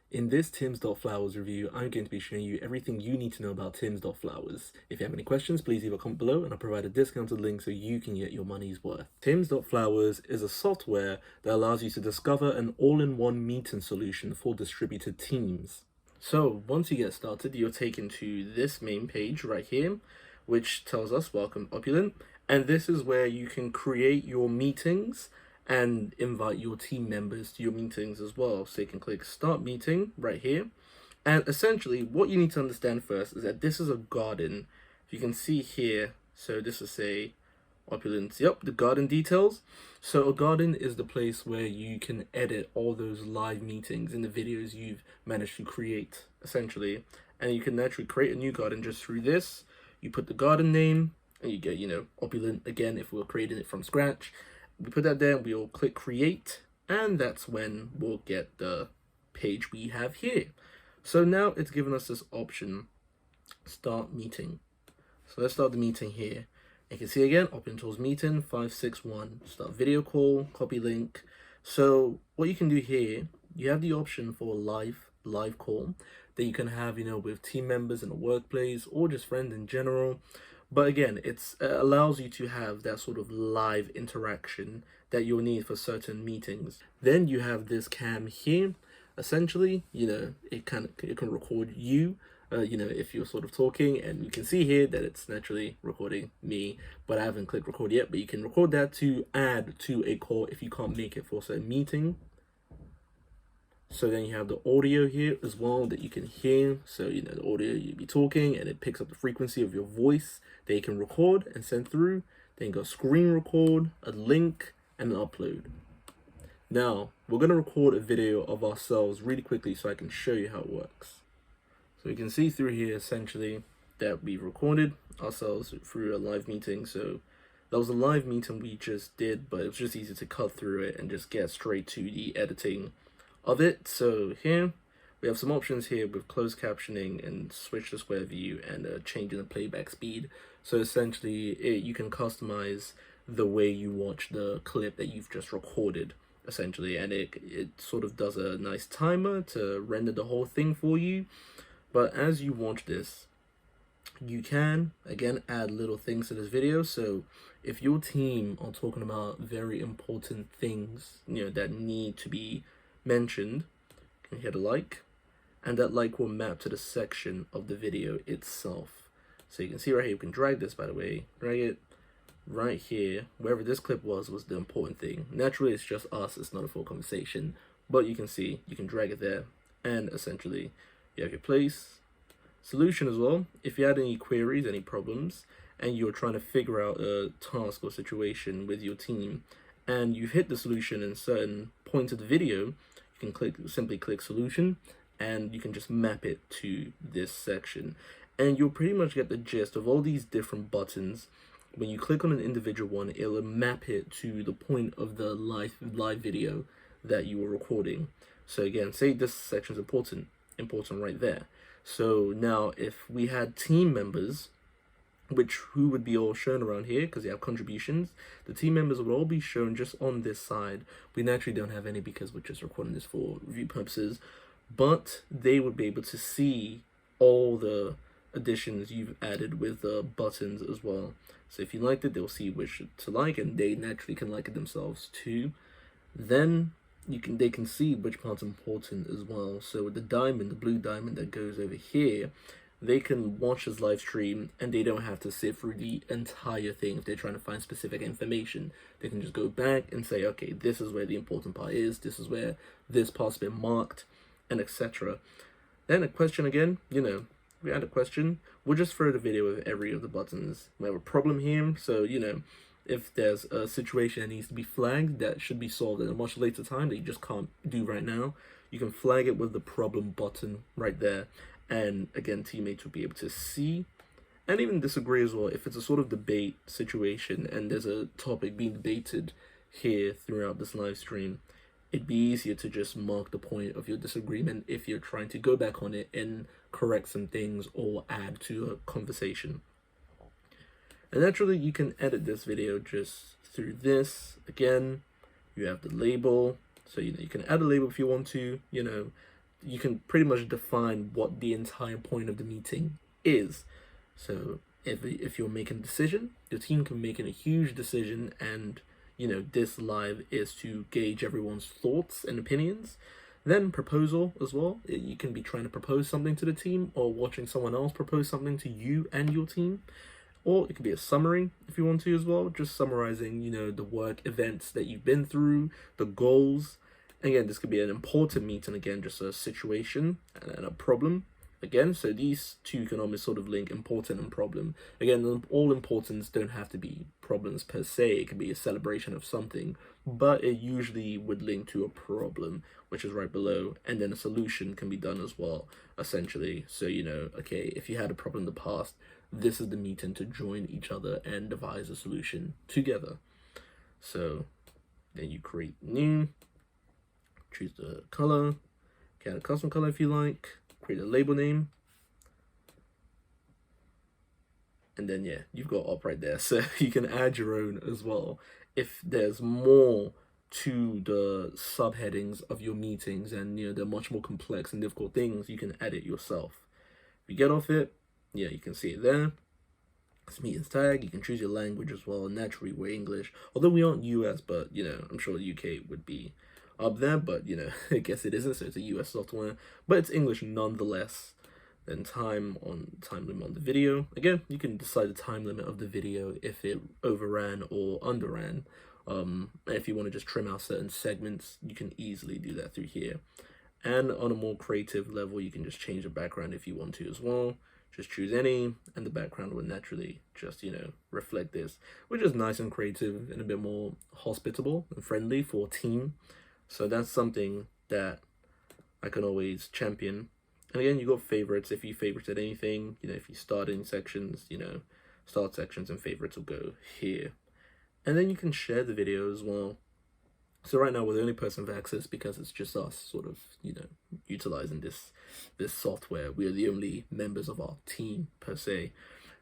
In this Timz Flowers review, I'm going to be showing you everything you need to know about Timz Flowers. If you have any questions, please leave a comment below and I'll provide a discounted link so you can get your money's worth. Timz Flowers is a software that allows you to discover an all-in-one meeting solution for distributed teams. So once you get started, you're taken to this main page right here, which tells us welcome Opulent. And this is where you can create your meetings and invite your team members to your meetings as well. So you can click start meeting right here. And essentially what you need to understand first is that this is a garden. You can see here, so this is a Opulence, yep, the garden details. So a garden is the place where you can edit all those live meetings and the videos you've managed to create, essentially. And you can naturally create a new garden just through this. You put the garden name, and you get, Opulent again if we're creating it from scratch. We put that there, we'll click create, and that's when we'll get the page we have here. So now it's given us this option, start meeting. So let's start the meeting here. You can see again, Open Tools Meeting 561, start video call, copy link. So what you can do here, you have the option for live call that you can have, with team members in a workplace or just friends in general. But again, it allows you to have that sort of live interaction that you'll need for certain meetings. Then you have this cam here. Essentially, it can record you, if you're sort of talking, and you can see here that it's naturally recording me, but I haven't clicked record yet. But you can record that to add to a call if you can't make it for a certain meeting. So then you have the audio here as well that you can hear. So, the audio, you'll be talking and it picks up the frequency of your voice that you can record and send through. Then you got screen record, a link, and an upload. Now, we're going to record a video of ourselves really quickly so I can show you how it works. So you can see through here essentially that we've recorded ourselves through a live meeting. So that was a live meeting we just did, but it was just easy to cut through it and just get straight to the editing of it. So here we have some options here with closed captioning and switch to square view and changing the playback speed. So essentially you can customize the way you watch the clip that you've just recorded, essentially, and it sort of does a nice timer to render the whole thing for you. But as you watch this, you can again add little things to this video. So if your team are talking about very important things, that need to be mentioned, you can hit a like, and that like will map to the section of the video itself. So you can see right here, you can drag this, by the way, drag it right here, wherever this clip was the important thing. Naturally, it's just us, it's not a full conversation, but you can see, you can drag it there, and essentially, you have your place, solution as well. If you had any queries, any problems, and you're trying to figure out a task or situation with your team, and you've hit the solution in certain points of the video, you can simply click solution, and you can just map it to this section. And you'll pretty much get the gist of all these different buttons. When you click on an individual one, it'll map it to the point of the live video that you were recording. So again, say this section is important right there. So now if we had team members, who would be all shown around here because they have contributions, the team members will all be shown just on this side. We naturally don't have any because we're just recording this for review purposes, but they would be able to see all the additions you've added with the buttons as well. So if you liked it, they'll see which to like, and they naturally can like it themselves too. Then they can see which part's important as well. So with the diamond, the blue diamond that goes over here, they can watch this live stream and they don't have to sit through the entire thing. If they're trying to find specific information, they can just go back and say, okay, this is where the important part is, this is where this part's been marked, and etc. Then a question again, we add a question, we'll just throw the video with every of the buttons. We have a problem here, so if there's a situation that needs to be flagged that should be solved at a much later time that you just can't do right now, you can flag it with the problem button right there. And again, teammates will be able to see and even disagree as well. If it's a sort of debate situation and there's a topic being debated here throughout this live stream, it'd be easier to just mark the point of your disagreement if you're trying to go back on it and correct some things or add to a conversation. And naturally, you can edit this video just through this. Again, you have the label. So, you can add a label if you want to, you can pretty much define what the entire point of the meeting is. So if you're making a decision, your team can make a huge decision, and this live is to gauge everyone's thoughts and opinions. Then proposal as well. You can be trying to propose something to the team or watching someone else propose something to you and your team. Or it could be a summary if you want to as well, just summarizing, the work events that you've been through, the goals. Again, this could be an important meeting, again, just a situation and a problem. Again, so these two can almost sort of link important and problem. Again, all importance don't have to be problems per se. It could be a celebration of something, but it usually would link to a problem, which is right below, and then a solution can be done as well, essentially. So, okay, if you had a problem in the past, this is the meeting to join each other and devise a solution together. So then you create new, choose the color, add a custom color if you like, create a label name, and then you've got op right there. So you can add your own as well. If there's more to the subheadings of your meetings and they're much more complex and difficult things, you can add it yourself. If you get off it, you can see it there. It's meetings tag. You can choose your language as well. Naturally, we're English, although we aren't US, but I'm sure the UK would be up there, but I guess it isn't, so it's a US software, but it's English nonetheless. Then time limit on the video. Again, you can decide the time limit of the video if it overran or underran. If you want to just trim out certain segments, you can easily do that through here. And on a more creative level, you can just change the background if you want to as well. Just choose any, and the background will naturally just, reflect this, which is nice and creative and a bit more hospitable and friendly for a team. So that's something that I can always champion. And again, you got favorites. If you favorited anything, if you start in sections, start sections and favorites will go here. And then you can share the video as well. So right now we're the only person with access because it's just us sort of, utilizing this software. We are the only members of our team per se.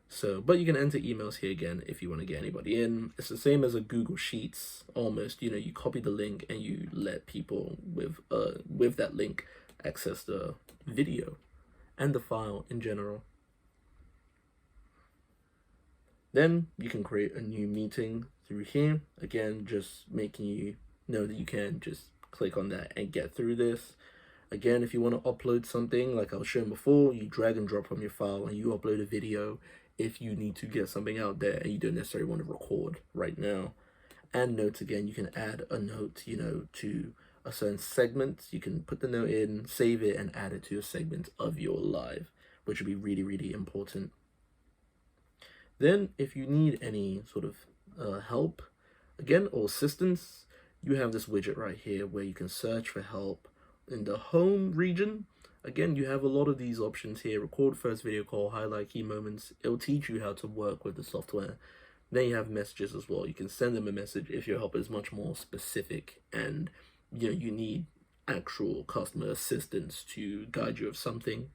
So, but you can enter emails here again if you want to get anybody in. It's the same as a Google Sheets almost. You copy the link and you let people with that link access the video and the file in general. Then you can create a new meeting through here. Again, just making you know that you can just click on that and get through this. Again, if you want to upload something like I was showing before, you drag and drop from your file and you upload a video if you need to get something out there and you don't necessarily want to record right now. And notes, again, you can add a note, to a certain segment. You can put the note in, save it, and add it to a segment of your live, which would be really, really important. Then if you need any sort of help, again, or assistance, you have this widget right here where you can search for help in the home region. Again, you have a lot of these options here. Record first video call, highlight key moments. It'll teach you how to work with the software. Then you have messages as well. You can send them a message if your help is much more specific and you need actual customer assistance to guide you of something.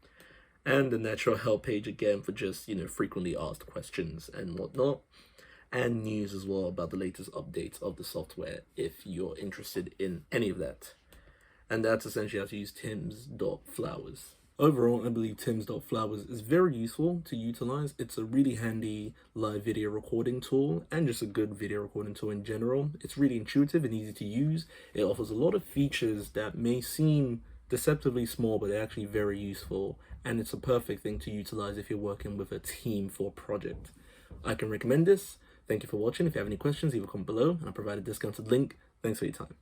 And the natural help page again for just frequently asked questions and whatnot. And news as well about the latest updates of the software if you're interested in any of that. And that's essentially how to use Timz.Flowers. Overall, I believe Timz.Flowers is very useful to utilize. It's a really handy live video recording tool and just a good video recording tool in general. It's really intuitive and easy to use. It offers a lot of features that may seem deceptively small, but they're actually very useful. And it's a perfect thing to utilize if you're working with a team for a project. I can recommend this. Thank you for watching. If you have any questions, leave a comment below and I'll provide a discounted link. Thanks for your time.